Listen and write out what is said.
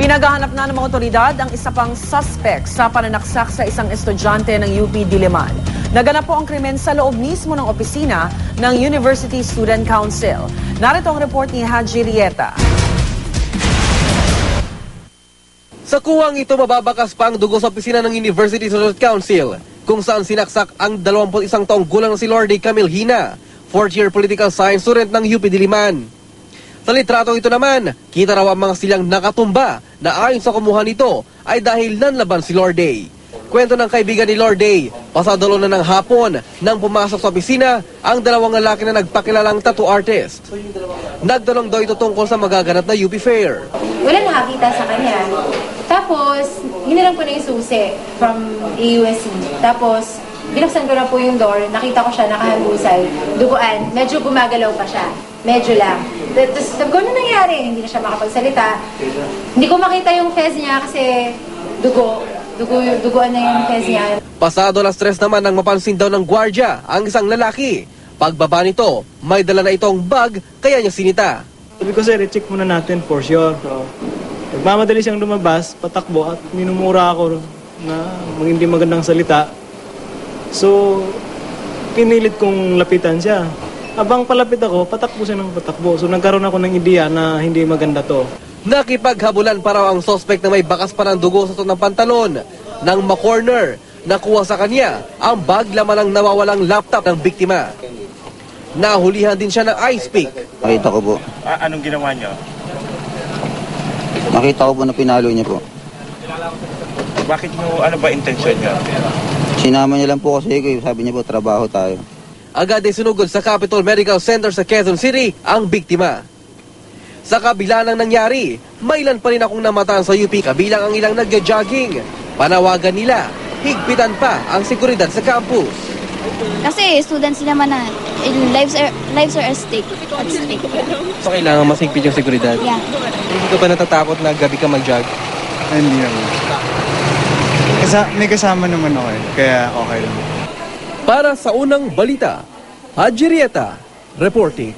Pinaghahanap na ng mga otoridad ang isa pang suspect sa pananaksak sa isang estudyante ng UP Diliman. Naganap po ang krimen sa loob mismo ng opisina ng University Student Council. Narito ang report ni Haji Rieta. Sa kuwang ito, mababakas pa ang dugo sa opisina ng University Student Council, kung saan sinaksak ang 21 taong gulang na si Lorde Camille Hina, 4th-year political science student ng UP Diliman. Sa litratong ito naman, kita raw ang mga silang nakatumba na ayon sa kumuha nito ay dahil nanlaban si Lorde. Kwento ng kaibigan ni Lorde, pasado na ng hapon nang pumasok sa opisina ang dalawang lalaki na nagpakilalang tattoo artist. Nagtanong daw ito tungkol sa magaganap na UP Fair. Wala nakakita sa kanya. Tapos, hiniram ko na yung susi from AUSC. Tapos, binuksan ko na po yung door, nakita ko siya nakahandusay, duguan, medyo gumagalaw pa siya. Medyo lang. Tapos, sabi ko, ano nangyari? Hindi na siya makapagsalita. Hindi ko makita yung fez niya kasi duguan na yung fez niya. Pasado alas 3 naman nang mapansin daw ng gwardya ang isang lalaki. Pagbaba nito, may dala na itong bag, kaya niya sinita. Sabi ko, sir, i-check muna natin for sure. So, nagmamadali siyang lumabas, patakbo at minumura ako na hindi magandang salita. So, pinilit kong lapitan siya. Abang palapit ako, patakbo siya ng patakbo. So, nagkaroon ako ng ideya na hindi maganda to. Nakipaghabulan pa raw ang suspect na may bakas pa ng dugo sa suot ng pantalon. Nang ma-corner, nakuha sa kanya ang bag laman ng nawawalang laptop ng biktima. Nahulihan din siya ng ice pick. Nakita ko po. Anong ginawa niyo? Nakita ko po na pinalo niya po. Bakit mo, ano ba intensyon niyo? Sinama niya lang po kasi ko, sabi niya po, trabaho tayo. Agad ay sinugod sa Capitol Medical Center sa Quezon City ang biktima. Sa kabila ng nangyari, may ilan pa rin akong namataan sa UP kabilang ang ilang nagja-jogging. Panawagan nila, higpitan pa ang seguridad sa campus. Kasi students naman na lives are at stake. So kailangan mas higpit yung seguridad? Yeah. Hindi ka ba natatakot na gabi ka mag-jog? Hindi naman. May kasama naman ako kaya okay lang. Para sa unang balita, Haji Rieta, reporting.